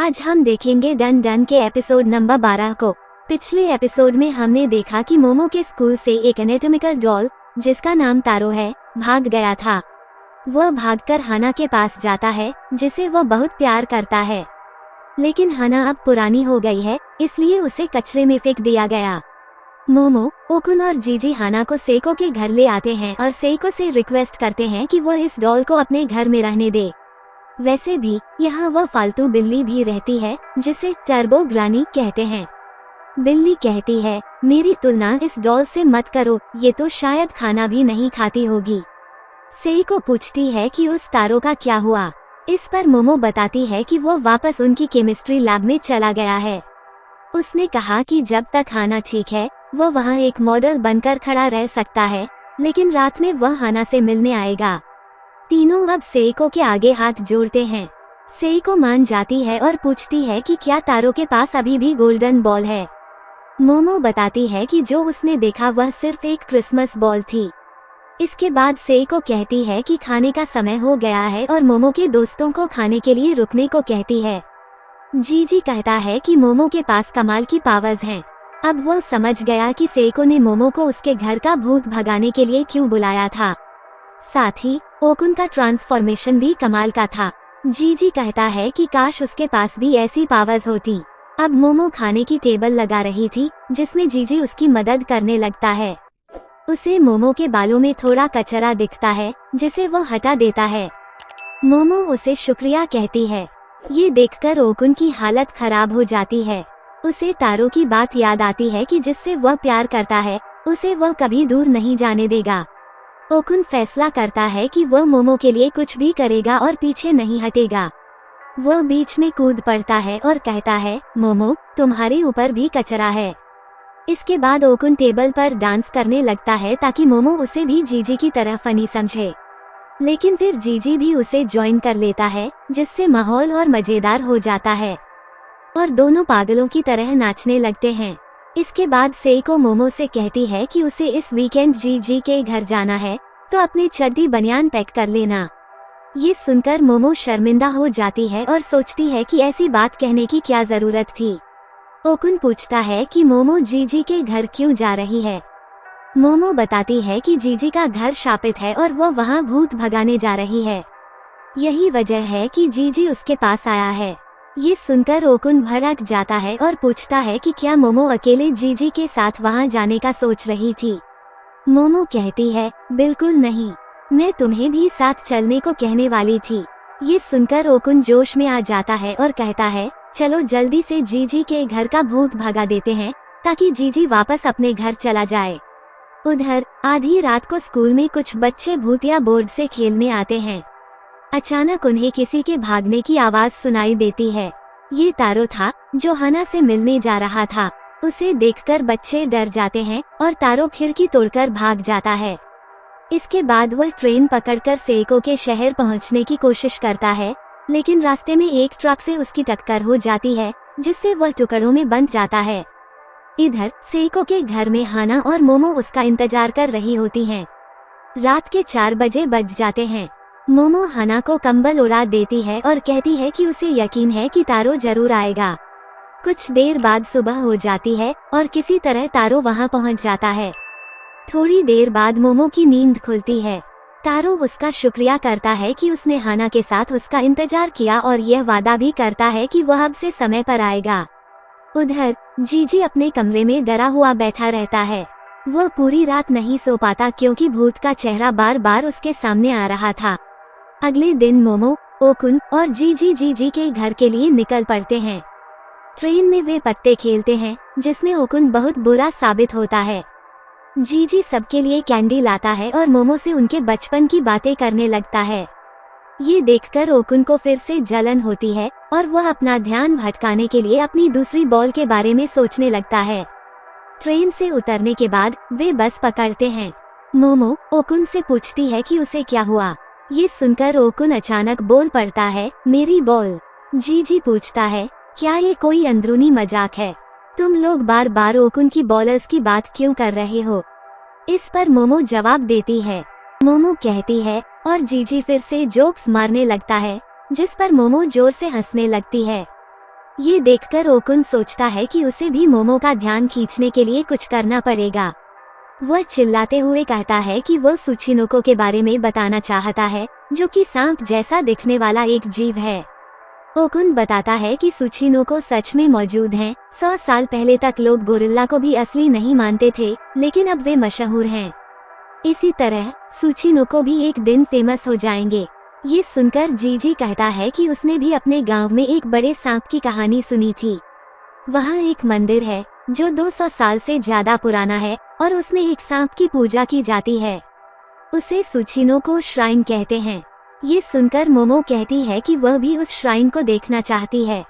आज हम देखेंगे डन डन के एपिसोड नंबर 12 को। पिछले एपिसोड में हमने देखा कि मोमो के स्कूल से एक एनाटॉमिकल डॉल जिसका नाम तारो है भाग गया था। वह भागकर हाना के पास जाता है जिसे वह बहुत प्यार करता है, लेकिन हाना अब पुरानी हो गई है इसलिए उसे कचरे में फेंक दिया गया। मोमो, ओकुन और जीजी हाना को सेइको के घर ले आते हैं और सेइको से रिक्वेस्ट करते हैं कि वह इस डॉल को अपने घर में रहने दे। वैसे भी यहाँ वह फालतू बिल्ली भी रहती है जिसे टर्बो ग्रानी कहते हैं। बिल्ली कहती है, मेरी तुलना इस डॉल से मत करो, ये तो शायद खाना भी नहीं खाती होगी। सेइको पूछती है कि उस तारो का क्या हुआ। इस पर मोमो बताती है कि वो वापस उनकी केमिस्ट्री लैब में चला गया है। उसने कहा कि जब तक हाना ठीक है वह वहाँ एक मॉडल बनकर खड़ा रह सकता है, लेकिन रात में वह हाना से मिलने आएगा। तीनों अब सेइको के आगे हाथ जोड़ते हैं। सेइको मान जाती है और पूछती है कि क्या तारो के पास अभी भी गोल्डन बॉल है। मोमो बताती है कि जो उसने देखा वह सिर्फ एक क्रिसमस बॉल थी। इसके बाद सेइको कहती है कि खाने का समय हो गया है और मोमो के दोस्तों को खाने के लिए रुकने को कहती है। जीजी कहता है कि मोमो के पास कमाल की पावर्स हैं। अब वह समझ गया कि सेइको ने मोमो को उसके घर का भूत भगाने के लिए क्यों बुलाया था। साथ ही ओकुन का ट्रांसफॉर्मेशन भी कमाल का था। जीजी कहता है कि काश उसके पास भी ऐसी पावर्स होती। अब मोमो खाने की टेबल लगा रही थी जिसमें जीजी उसकी मदद करने लगता है। उसे मोमो के बालों में थोड़ा कचरा दिखता है जिसे वो हटा देता है। मोमो उसे शुक्रिया कहती है। ये देखकर ओकुन की हालत खराब हो जाती है। उसे तारो की बात याद आती है कि जिससे वह प्यार करता है उसे वह कभी दूर नहीं जाने देगा। ओकुन फैसला करता है कि वह मोमो के लिए कुछ भी करेगा और पीछे नहीं हटेगा। वह बीच में कूद पड़ता है और कहता है, मोमो तुम्हारे ऊपर भी कचरा है। इसके बाद ओकुन टेबल पर डांस करने लगता है ताकि मोमो उसे भी जीजी की तरह फनी समझे, लेकिन फिर जीजी भी उसे ज्वाइन कर लेता है जिससे माहौल और मजेदार हो जाता है और दोनों पागलों की तरह नाचने लगते हैं। इसके बाद सेइको मोमो से कहती है कि उसे इस वीकेंड जीजी के घर जाना है तो अपनी चड्डी बनियान पैक कर लेना। ये सुनकर मोमो शर्मिंदा हो जाती है और सोचती है कि ऐसी बात कहने की क्या जरूरत थी। ओकुन पूछता है कि मोमो जीजी के घर क्यों जा रही है। मोमो बताती है कि जीजी का घर शापित है और वह वहाँ भूत भगाने जा रही है। यही वजह है कि जीजी उसके पास आया है। ये सुनकर ओकुन भड़क जाता है और पूछता है कि क्या मोमो अकेले जीजी के साथ वहाँ जाने का सोच रही थी। मोमो कहती है, बिल्कुल नहीं, मैं तुम्हें भी साथ चलने को कहने वाली थी। ये सुनकर ओकुन जोश में आ जाता है और कहता है, चलो जल्दी से जीजी के घर का भूत भगा देते हैं ताकि जीजी वापस अपने घर चला जाए। उधर आधी रात को स्कूल में कुछ बच्चे भूतिया बोर्ड से खेलने आते हैं। अचानक उन्हें किसी के भागने की आवाज सुनाई देती है। ये तारो था जो हाना से मिलने जा रहा था। उसे देखकर बच्चे डर जाते हैं और तारो खिड़की तोड़कर भाग जाता है। इसके बाद वह ट्रेन पकड़कर सेइको के शहर पहुंचने की कोशिश करता है, लेकिन रास्ते में एक ट्रक से उसकी टक्कर हो जाती है जिससे वह टुकड़ों में बंट जाता है। इधर सेइको के घर में हाना और मोमो उसका इंतजार कर रही होती हैं। रात के 4 बजे बज जाते हैं। मोमो हाना को कंबल उड़ा देती है और कहती है कि उसे यकीन है कि तारो जरूर आएगा। कुछ देर बाद सुबह हो जाती है और किसी तरह तारो वहां पहुंच जाता है। थोड़ी देर बाद मोमो की नींद खुलती है। तारो उसका शुक्रिया करता है कि उसने हाना के साथ उसका इंतजार किया और यह वादा भी करता है कि वह अब से समय पर आएगा। उधर जीजी अपने कमरे में डरा हुआ बैठा रहता है। वह पूरी रात नहीं सो पाता क्योंकि भूत का चेहरा बार बार उसके सामने आ रहा था। अगले दिन मोमो, ओकुन और जीजी के घर के लिए निकल पड़ते हैं। ट्रेन में वे पत्ते खेलते हैं जिसमें ओकुन बहुत बुरा साबित होता है। जीजी सबके लिए कैंडी लाता है और मोमो से उनके बचपन की बातें करने लगता है। ये देखकर ओकुन को फिर से जलन होती है और वह अपना ध्यान भटकाने के लिए अपनी दूसरी बॉल के बारे में सोचने लगता है। ट्रेन से उतरने के बाद वे बस पकड़ते हैं। मोमो ओकुन से पूछती है कि उसे क्या हुआ। ये सुनकर ओकुन अचानक बोल पड़ता है, मेरी बॉल। जीजी पूछता है, क्या ये कोई अंदरूनी मजाक है? तुम लोग बार बार ओकुन की बॉलर्स की बात क्यों कर रहे हो? इस पर मोमो जवाब देती है। मोमो कहती है और जीजी फिर से जोक्स मारने लगता है जिस पर मोमो जोर से हंसने लगती है। ये देखकर ओकुन सोचता है कि उसे भी मोमो का ध्यान खींचने के लिए कुछ करना पड़ेगा। वह चिल्लाते हुए कहता है कि वह सुचिनोको के बारे में बताना चाहता है, जो कि सांप जैसा दिखने वाला एक जीव है। ओकुन बताता है कि सुचिनोको सच में मौजूद हैं। 100 साल पहले तक लोग गोरिल्ला को भी असली नहीं मानते थे, लेकिन अब वे मशहूर हैं। इसी तरह सुचिनोको भी एक दिन फेमस हो जाएंगे। ये सुनकर जीजी कहता है कि उसने भी अपने गांव में एक बड़े सांप की कहानी सुनी थी। वहाँ एक मंदिर है जो 200 साल से ज्यादा पुराना है और उसमें एक सांप की पूजा की जाती है। उसे सुचिनोको श्राइन कहते हैं। ये सुनकर मोमो कहती है कि वह भी उस श्राइन को देखना चाहती है।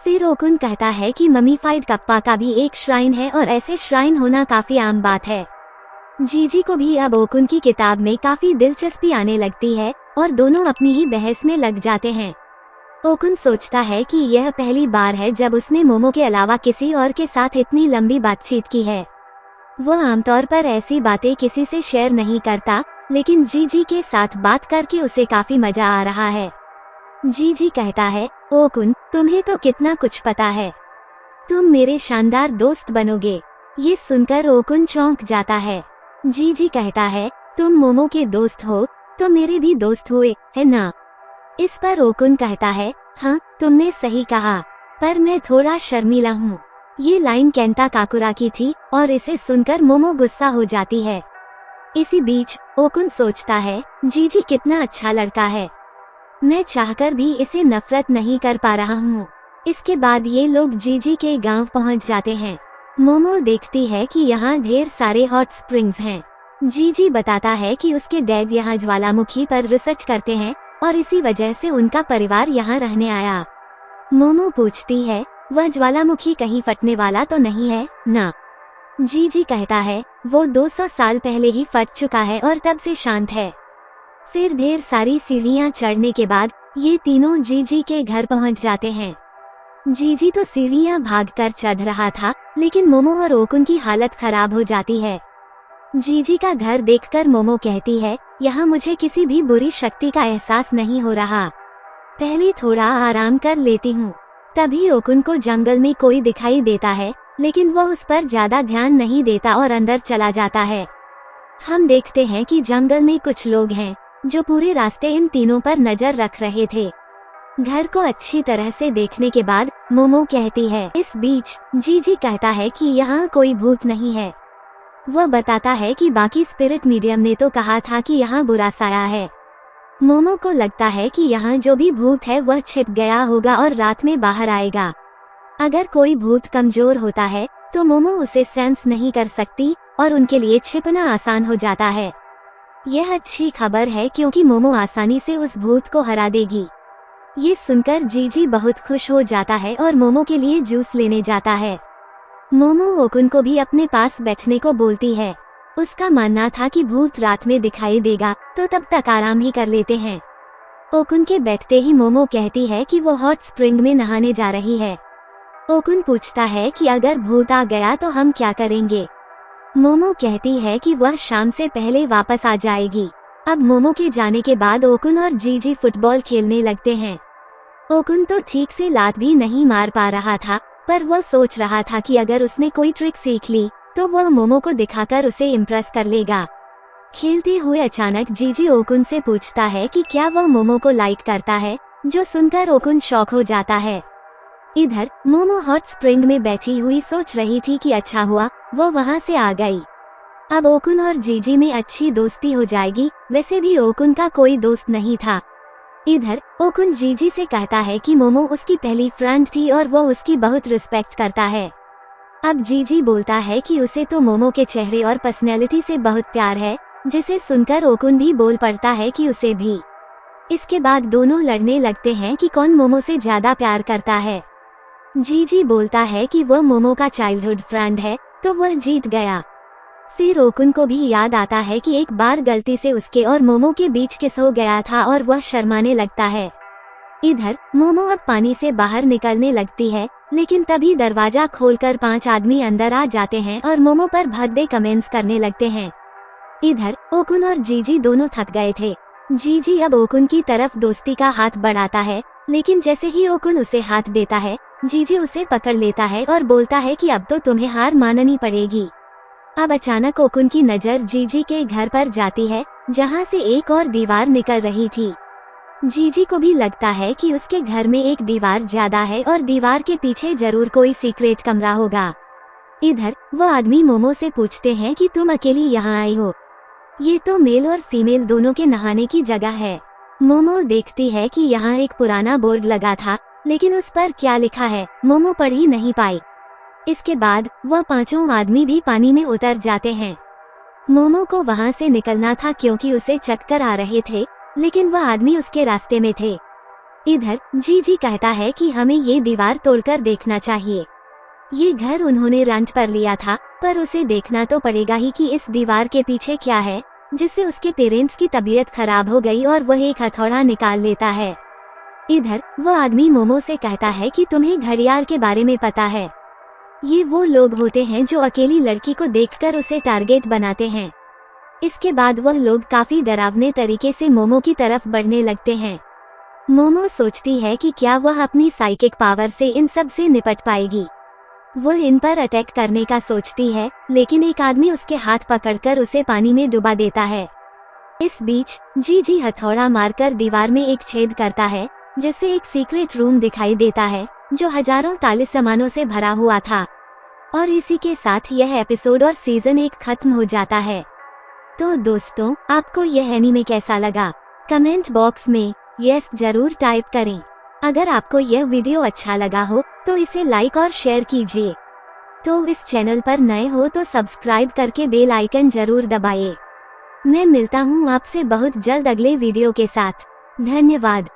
फिर ओकुन कहता है कि ममीफाइड कप्पा का भी एक श्राइन है और ऐसे श्राइन होना काफी आम बात है। जीजी को भी अब ओकुन की किताब में काफी दिलचस्पी आने लगती है और दोनों अपनी ही बहस में लग जाते हैं। ओकुन सोचता है कि यह पहली बार है जब उसने मोमो के अलावा किसी और के साथ इतनी लंबी बातचीत की है। वह आमतौर पर ऐसी बातें किसी से शेयर नहीं करता, लेकिन जीजी के साथ बात करके उसे काफी मजा आ रहा है। जीजी कहता है, ओकुन, तुम्हें तो कितना कुछ पता है। तुम मेरे शानदार दोस्त बनोगे। ये सुनकर ओकुन चौंक जाता है। जीजी कहता है, तुम मोमो के दोस्त हो तो मेरे भी दोस्त हुए, है ना? इस पर ओकुन कहता है, हाँ, तुमने सही कहा, पर मैं थोड़ा शर्मीला हूँ। ये लाइन केंटा काकुरा की थी और इसे सुनकर मोमो गुस्सा हो जाती है। इसी बीच ओकुन सोचता है, जीजी कितना अच्छा लड़का है। मैं चाहकर भी इसे नफरत नहीं कर पा रहा हूँ। इसके बाद ये लोग जीजी के गांव पहुँच जाते हैं। मोमो देखती है कि यहाँ ढेर सारे हॉट स्प्रिंग्स हैं। जीजी बताता है कि उसके डैड यहाँ ज्वालामुखी पर रिसर्च करते हैं और इसी वजह से उनका परिवार यहाँ रहने आया। मोमो पूछती है, वह ज्वालामुखी कहीं फटने वाला तो नहीं है ना? जीजी कहता है, वो 200 साल पहले ही फट चुका है और तब से शांत है। फिर ढेर सारी सीढ़ियाँ चढ़ने के बाद ये तीनों जीजी के घर पहुँच जाते हैं। जीजी तो सीढ़ियाँ भागकर चढ़ रहा था, लेकिन मोमो और ओकुन की हालत खराब हो जाती है। जीजी का घर देखकर मोमो कहती है, यहाँ मुझे किसी भी बुरी शक्ति का एहसास नहीं हो रहा। पहले थोड़ा आराम कर लेती हूँ। तभी ओकुन को जंगल में कोई दिखाई देता है, लेकिन वह उस पर ज्यादा ध्यान नहीं देता और अंदर चला जाता है। हम देखते हैं कि जंगल में कुछ लोग हैं जो पूरे रास्ते इन तीनों पर नजर रख रहे थे। घर को अच्छी तरह से देखने के बाद मोमो कहती है। इस बीच जीजी कहता है कि यहाँ कोई भूत नहीं है। वह बताता है कि बाकी स्पिरिट मीडियम ने तो कहा था कि यहाँ बुरा साया है। मोमो को लगता है कि यहाँ जो भी भूत है वह छिप गया होगा और रात में बाहर आएगा। अगर कोई भूत कमजोर होता है तो मोमो उसे सेंस नहीं कर सकती और उनके लिए छिपना आसान हो जाता है। यह अच्छी खबर है क्योंकि मोमो आसानी से उस भूत को हरा देगी। ये सुनकर जीजी बहुत खुश हो जाता है और मोमो के लिए जूस लेने जाता है। मोमो ओकुन को भी अपने पास बैठने को बोलती है। उसका मानना था कि भूत रात में दिखाई देगा तो तब तक आराम ही कर लेते हैं। ओकुन के बैठते ही मोमो कहती है कि वो हॉट स्प्रिंग में नहाने जा रही है। ओकुन पूछता है कि अगर भूत आ गया तो हम क्या करेंगे? मोमो कहती है कि वह शाम से पहले वापस आ जाएगी। अब मोमो के जाने के बाद ओकुन और जीजी फुटबॉल खेलने लगते हैं। ओकुन तो ठीक से लात भी नहीं मार पा रहा था, पर वह सोच रहा था कि अगर उसने कोई ट्रिक सीख ली तो वह मोमो को दिखाकर उसे इम्प्रेस कर लेगा। खेलते हुए अचानक जीजी ओकुन से पूछता है कि क्या वह मोमो को लाइक करता है, जो सुनकर ओकुन शॉक हो जाता है। इधर मोमो हॉट स्प्रिंग में बैठी हुई सोच रही थी कि अच्छा हुआ वो वहां से आ गई। अब ओकुन और जीजी में अच्छी दोस्ती हो जाएगी। वैसे भी ओकुन का कोई दोस्त नहीं था। इधर ओकुन जीजी से कहता है कि मोमो उसकी पहली फ्रेंड थी और वो उसकी बहुत रिस्पेक्ट करता है। अब जीजी बोलता है कि उसे तो मोमो के चेहरे और पर्सनैलिटी से बहुत प्यार है, जिसे सुनकर ओकुन भी बोल पड़ता है कि उसे भी। इसके बाद दोनों लड़ने लगते हैं कि कौन मोमो से ज्यादा प्यार करता है। जीजी बोलता है कि वह मोमो का चाइल्डहुड फ्रेंड है, तो वह जीत गया। फिर ओकुन को भी याद आता है कि एक बार गलती से उसके और मोमो के बीच किस हो गया था और वह शर्माने लगता है। इधर मोमो अब पानी से बाहर निकलने लगती है, लेकिन तभी दरवाजा खोलकर 5 आदमी अंदर आ जाते हैं और मोमो पर भद्दे कमेंट्स करने लगते हैं। इधर ओकुन और जीजी दोनों थक गए थे। जीजी अब ओकुन की तरफ दोस्ती का हाथ बढ़ाता है, लेकिन जैसे ही ओकुन उसे हाथ देता है जीजी उसे पकड़ लेता है और बोलता है कि अब तो तुम्हें हार माननी पड़ेगी। अब अचानक ओकुन की नज़र जीजी के घर पर जाती है, जहाँ से एक और दीवार निकल रही थी। जीजी को भी लगता है कि उसके घर में एक दीवार ज्यादा है और दीवार के पीछे जरूर कोई सीक्रेट कमरा होगा। इधर वो आदमी मोमो से पूछते हैं कि तुम अकेली यहाँ आई हो, ये तो मेल और फीमेल दोनों के नहाने की जगह है। मोमो देखती है कि यहाँ एक पुराना बोर्ड लगा था, लेकिन उस पर क्या लिखा है मोमो पढ़ ही नहीं पाई। इसके बाद वह पांचों आदमी भी पानी में उतर जाते हैं। मोमो को वहाँ से निकलना था क्योंकि उसे चक्कर आ रहे थे, लेकिन वह आदमी उसके रास्ते में थे। इधर जीजी कहता है कि हमें ये दीवार तोड़कर देखना चाहिए। ये घर उन्होंने रेंट पर लिया था, पर उसे देखना तो पड़ेगा ही कि इस दीवार के पीछे क्या है, जिससे उसके पेरेंट्स की तबीयत खराब हो गई और वह एक हथौड़ा निकाल लेता है। इधर वह आदमी मोमो से कहता है कि तुम्हें घड़ियाल के बारे में पता है, ये वो लोग होते हैं जो अकेली लड़की को देखकर उसे टारगेट बनाते हैं। इसके बाद वह लोग काफी डरावने तरीके से मोमो की तरफ बढ़ने लगते हैं। मोमो सोचती है कि क्या वह अपनी साइकिक पावर से इन सब से निपट पाएगी। वह इन पर अटैक करने का सोचती है, लेकिन एक आदमी उसके हाथ पकड़कर उसे पानी में डुबा देता है। इस बीच जीजी हथौड़ा मारकर दीवार में एक छेद करता है, जिससे एक सीक्रेट रूम दिखाई देता है जो हजारों ताले सामानों से भरा हुआ था। और इसी के साथ यह एपिसोड और सीजन 1 खत्म हो जाता है। तो दोस्तों, आपको यह एनीमे कैसा लगा? कमेंट बॉक्स में यस जरूर टाइप करें। अगर आपको यह वीडियो अच्छा लगा हो तो इसे लाइक और शेयर कीजिए। तो इस चैनल पर नए हो तो सब्सक्राइब करके बेल आइकन जरूर दबाइए। मैं मिलता हूँ आपसे बहुत जल्द अगले वीडियो के साथ। धन्यवाद।